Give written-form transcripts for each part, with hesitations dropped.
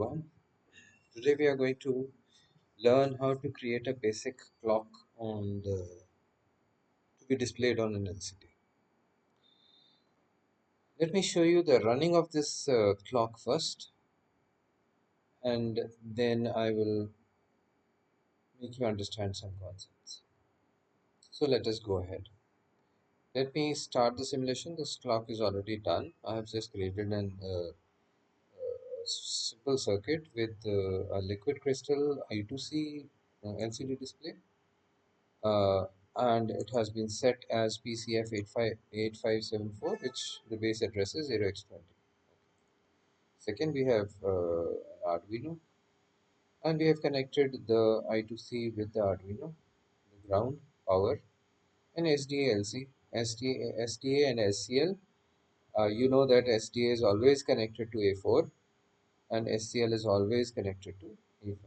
everyone. Today we are going to learn how to create a basic clock to be displayed on an LCD. Let me show you the running of this clock first, and then I will make you understand some concepts. So let us go ahead. Let me start the simulation. This clock is already done. I have just created an simple circuit with a liquid crystal I2C LCD display, uh, and it has been set as PCF8574, which the base address is 0x20. Second, we have Arduino, and we have connected the I2C with the Arduino, the ground, power, and SDA-LC, SDA and SCL. You know that SDA is always connected to A4, and SCL is always connected to A5.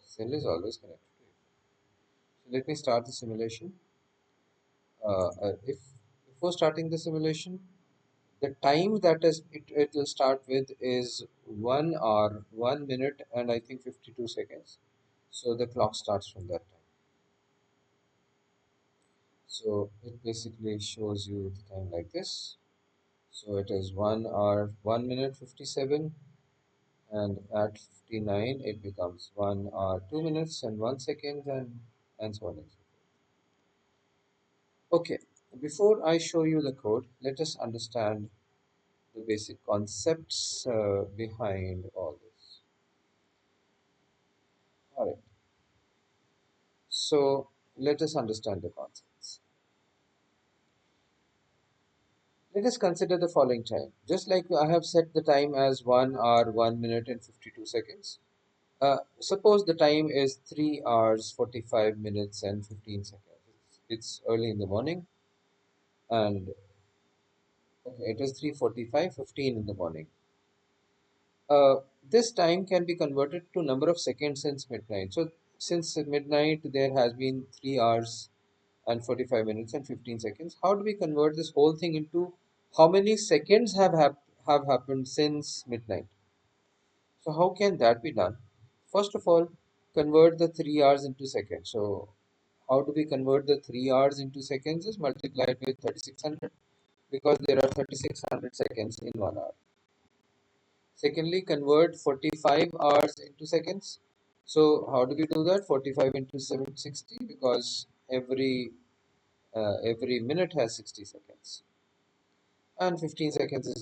SCL is always connected to A5. So let me start the simulation. If before starting the simulation, the time that it will start with is 1 hour, 1 minute, and I think 52 seconds. So the clock starts from that time. So it basically shows you the time like this. So it is 1 hour, 1 minute 57, and at 59 it becomes 1 hour, 2 minutes and 1 second, and so on and so forth. Okay, before I show you the code, let us understand the basic concepts behind all this. All right, so let us understand the concepts. Let us consider the following time. Just like I have set the time as 1 hour, 1 minute, and 52 seconds. Suppose the time is 3 hours, 45 minutes, and 15 seconds. It's early in the morning, and okay, it is 3:45, 15 in the morning. This time can be converted to number of seconds since midnight. So since midnight, there has been 3 hours and 45 minutes and 15 seconds. How do we convert this whole thing into how many seconds have happened since midnight? So how can that be done? First of all, convert the 3 hours into seconds. So how do we convert the 3 hours into seconds? Is multiplied with 3600, because there are 3600 seconds in 1 hour. Secondly, convert 45 hours into seconds. So how do we do that? 45 into 760, because every minute has 60 seconds, and 15 seconds is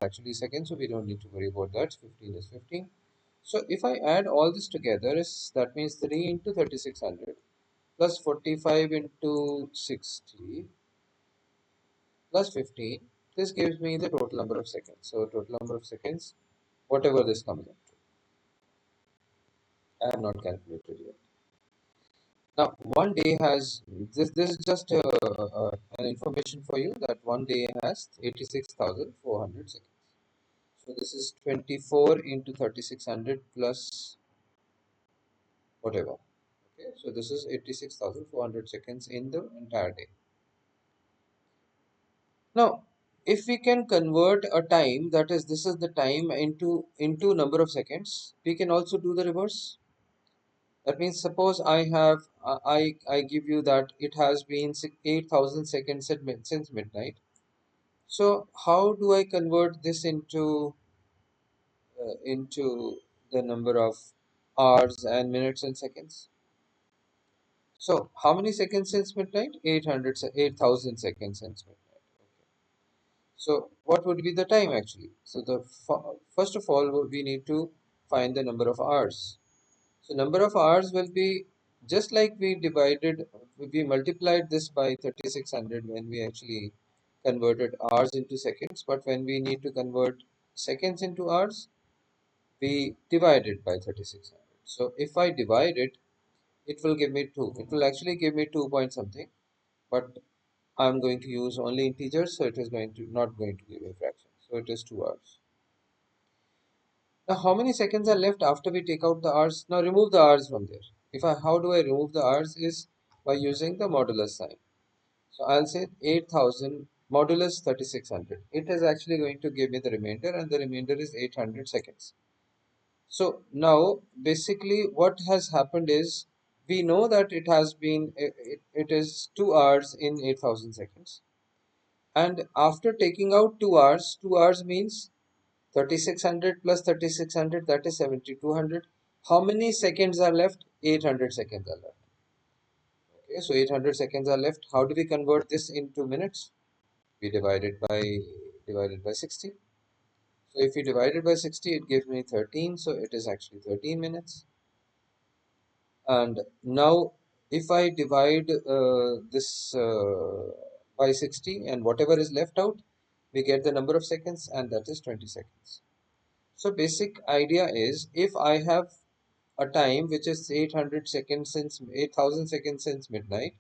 actually seconds, so we don't need to worry about that. 15 is 15. So if I add all this together, that means 3 into 3600 plus 45 into 60 plus 15. This gives me the total number of seconds. So total number of seconds, whatever this comes up to, I have not calculated yet. Now, one day has this is just an information for you that one day has 86,400 seconds. So this is 24 into 3600 plus whatever. Okay, so this is 86,400 seconds in the entire day. Now, if we can convert a time, that is, this is the time into number of seconds, we can also do the reverse. That means, suppose I give you that it has been 8,000 seconds since midnight. So how do I convert this into the number of hours and minutes and seconds? So how many seconds since midnight? 8,000 seconds since midnight. Okay. So what would be the time actually? So first of all, we need to find the number of hours. So number of hours will be just like we multiplied this by 3600 when we actually converted hours into seconds. But when we need to convert seconds into hours, we divide it by 3600. So if I divide it, it will give me 2. It will actually give me 2 point something, but I'm going to use only integers, so it is not going to give a fraction. So it is 2 hours. Now, how many seconds are left after we take out the hours? Now, remove the hours from there. How do I remove the hours is by using the modulus sign. So I'll say 8,000 modulus 3600. It is actually going to give me the remainder, and the remainder is 800 seconds. So now basically what has happened is, we know that it has been it is 2 hours in 8000 seconds, and after taking out 2 hours, 2 hours means 3600 plus 3600, that is 7200. How many seconds are left? 800 seconds are left. Okay, so 800 seconds are left. How do we convert this into minutes? We divide it by 60. So if we divide it by 60, it gives me 13. So it is actually 13 minutes. And now if I divide this by 60, and whatever is left out, we get the number of seconds, and that is 20 seconds. So basic idea is, if I have a time which is 800 seconds since 8000 seconds since midnight,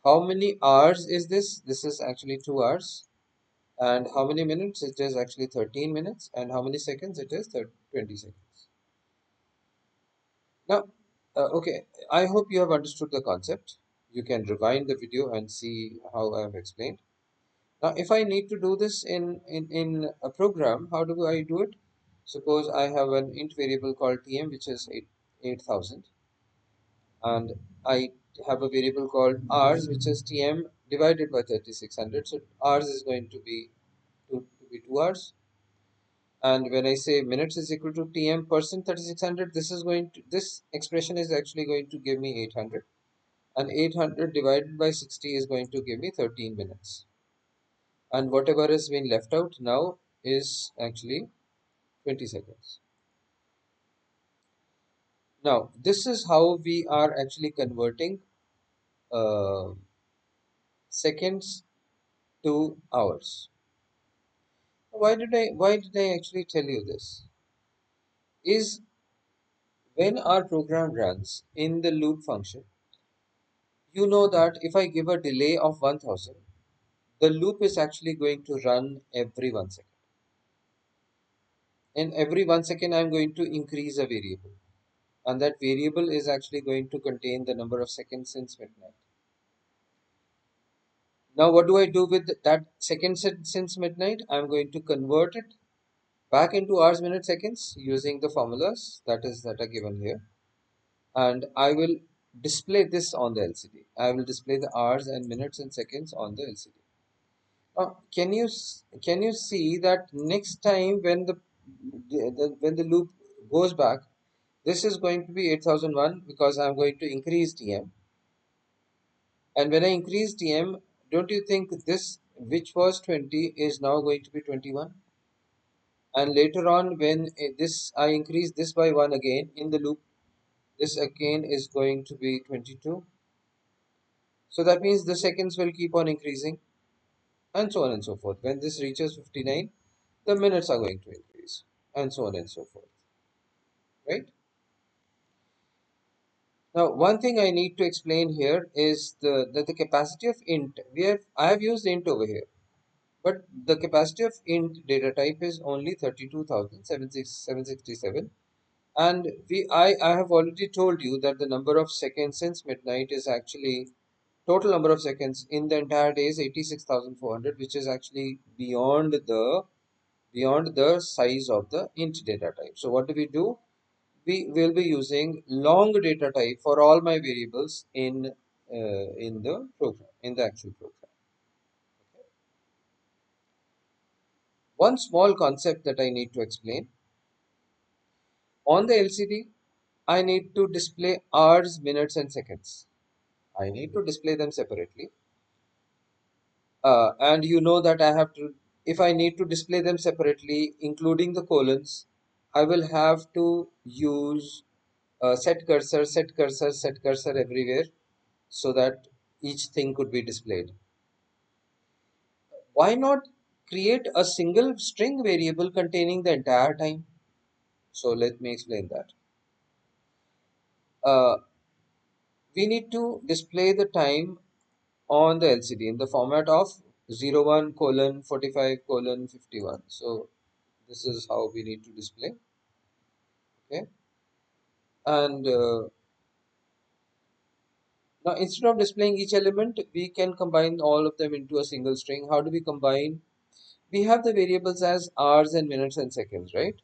how many hours is this? This is actually 2 hours. And how many minutes? It is actually 13 minutes. And how many seconds? It is 20 seconds. Now, okay, I hope you have understood the concept. You can rewind the video and see how I have explained. Now, if I need to do this in a program, how do I do it? Suppose I have an int variable called tm, which is 8000, and I have a variable called hours, which is tm divided by 3600. So hours is going to be 2 hours. And when I say minutes is equal to tm percent 3600, this expression is actually going to give me 800, and 800 divided by 60 is going to give me 13 minutes, and whatever has been left out now is actually 20 seconds. Now this is how we are actually converting uh, seconds to hours. Why did I actually tell you this? Is when our program runs in the loop function, you know that if I give a delay of 1000, the loop is actually going to run every 1 second. In every 1 second, I'm going to increase a variable, and that variable is actually going to contain the number of seconds since midnight. Now, what do I do with that seconds since midnight? I'm going to convert it back into hours, minutes, seconds using the formulas that are given here, and I will display this on the LCD. I will display the hours and minutes and seconds on the LCD. Can you see that next time when when the loop goes back, this is going to be 8001 because I'm going to increase TM. And when I increase TM, don't you think this, which was 20, is now going to be 21? And later on, when I increase this by 1 again in the loop, this again is going to be 22. So that means the seconds will keep on increasing, and so on and so forth. When this reaches 59, the minutes are going to increase, and so on and so forth, right? Now, one thing I need to explain here is that the capacity of int, I have used int over here, but the capacity of int data type is only 32,767, and I have already told you that the number of seconds since midnight is actually, total number of seconds in the entire day is 86,400, which is actually beyond the size of the int data type. So what do? We will be using long data type for all my variables in the program, in the actual program. One small concept that I need to explain: on the LCD, I need to display hours, minutes, and seconds. I need to display them separately, and you know that I have to. If I need to display them separately, including the colons, I will have to use set cursor, set cursor, set cursor everywhere, so that each thing could be displayed. Why not create a single string variable containing the entire time? So let me explain that. Uh, we need to display the time on the LCD in the format of 01 colon 45 colon 51. So this is how we need to display. Okay, and Now, instead of displaying each element, we can combine all of them into a single string. How do we combine? We have the variables as hours and minutes and seconds, right?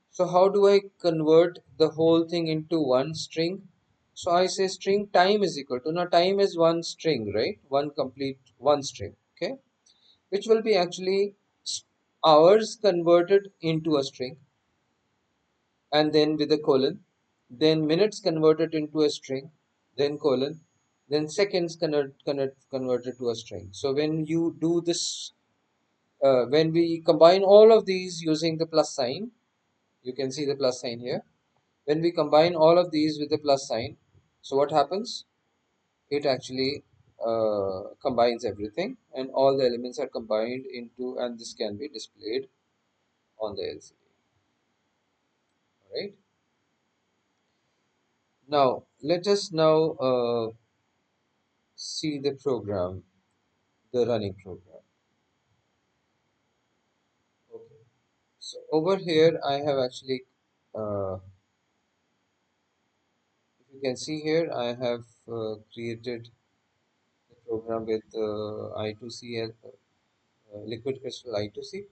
So how do I convert the whole thing into one string? So I say string time is equal to, now time is one string, right? One string, okay? Which will be actually hours converted into a string, and then with a colon, then minutes converted into a string, then colon, then seconds converted to a string. So when you do this, when we combine all of these using the plus sign, you can see the plus sign here. When we combine all of these with the plus sign, so what happens? It actually combines everything, and all the elements are combined into, and this can be displayed on the LCD. Right? Now, let us now see the program, the running program. Okay. So over here, I have actually, if you can see here, I have created the program with I2C, liquid crystal I2C.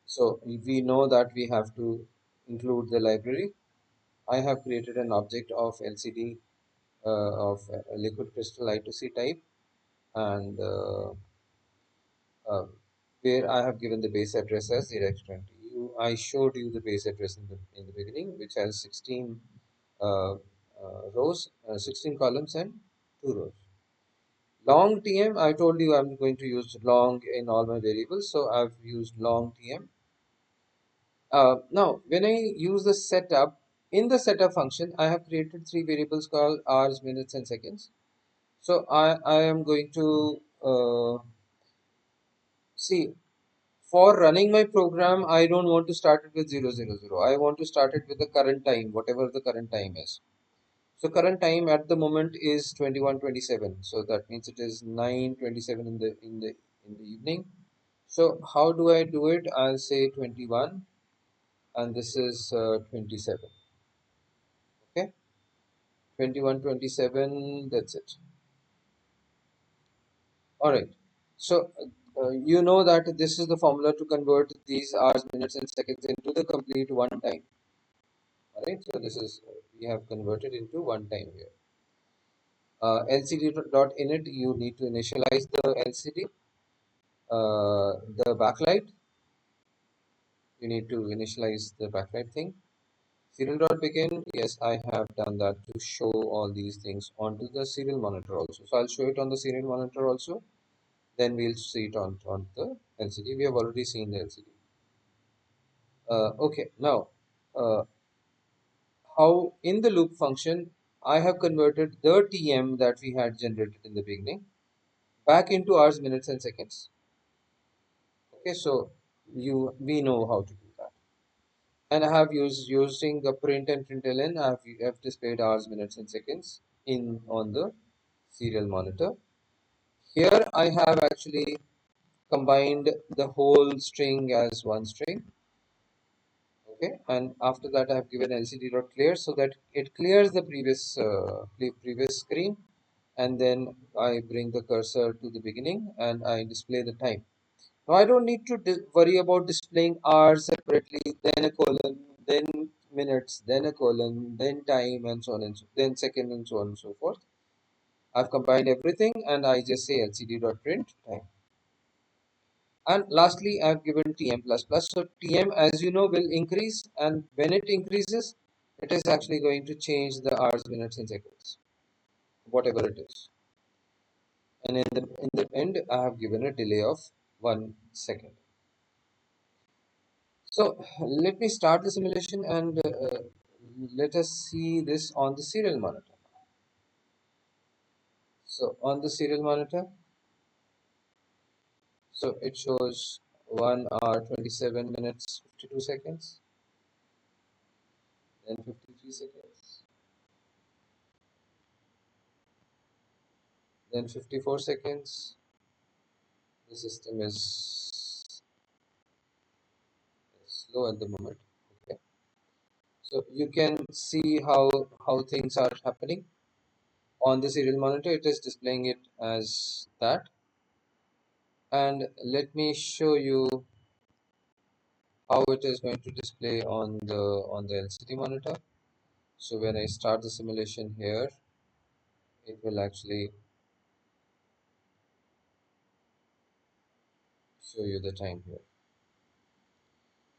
So we know that we have to include the library. I have created an object of LCD of liquid crystal I2C type, and uh, where I have given the base address as 0x20. I showed you the base address in the beginning, which has 16 rows, 16 columns, and 2 rows. Long TM, I told you I'm going to use long in all my variables, so I've used long TM. Now, when I use the setup, in the setup function, I have created three variables called hours, minutes, and seconds. So I am going to see, for running my program, I don't want to start it with 000. I want to start it with the current time, whatever the current time is. So current time at the moment is 21:27. So that means it is 9:27 in the evening. So how do I do it? I'll say 21, and this is 27. Okay, 21:27. That's it. All right. So you know that this is the formula to convert these hours, minutes, and seconds into the complete one time. All right. So this is we have converted into one time here. LCD.init, you need to initialize the LCD. The backlight, you need to initialize the backlight thing. Serial.begin, yes, I have done that to show all these things onto the serial monitor also. So I'll show it on the serial monitor also. Then we'll see it on the LCD. We have already seen the LCD. Okay, now how in the loop function I have converted the TM that we had generated in the beginning back into hours, minutes, and seconds. Okay, so we know how to do that. And I have using the print and println. I have displayed hours, minutes, and seconds in on the serial monitor. Here I have actually combined the whole string as one string. Okay, and after that I have given lcd.clear so that it clears the previous screen, and then I bring the cursor to the beginning and I display the time. Now I don't need to worry about displaying hours separately, then a colon, then minutes, then a colon, then time, and so on and so, then second, and so on and so forth. I've combined everything and I just say lcd.print time. And lastly, I've given tm plus plus. So tm, as you know, will increase, and when it increases, it is actually going to change the hours, minutes, and seconds, whatever it is. And in the end, I have given a delay of 1 second. So let me start the simulation and let us see this on the serial monitor. So on the serial monitor, so it shows 1 hour 27 minutes 52 seconds, then 53 seconds, then 54 seconds. The system is slow at the moment. Okay. So you can see how things are happening. on the serial monitor it is displaying it as that. And let me show you how it is going to display on the LCD monitor. So when I start the simulation here, it will actually show you the time here: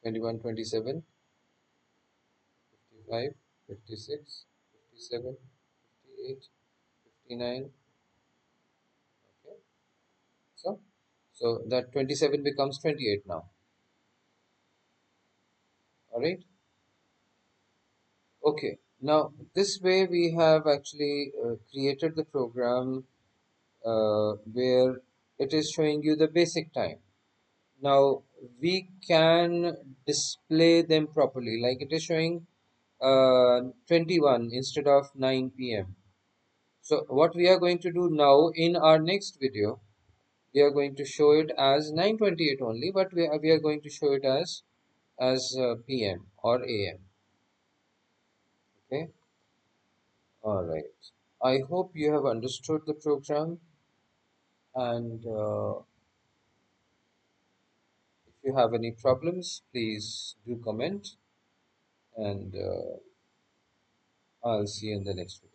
21, 27, 55, 56, 57, 58, 59. Okay, so that 27 becomes 28 now. All right. Okay, now this way we have actually created the program where it is showing you the basic time. Now we can display them properly, like it is showing 21 instead of 9 p.m. So what we are going to do now in our next video, we are going to show it as 9:28 only, but we are going to show it as p.m. or a.m. Okay, all right. I hope you have understood the program, and if you have any problems, please do comment, and I'll see you in the next video.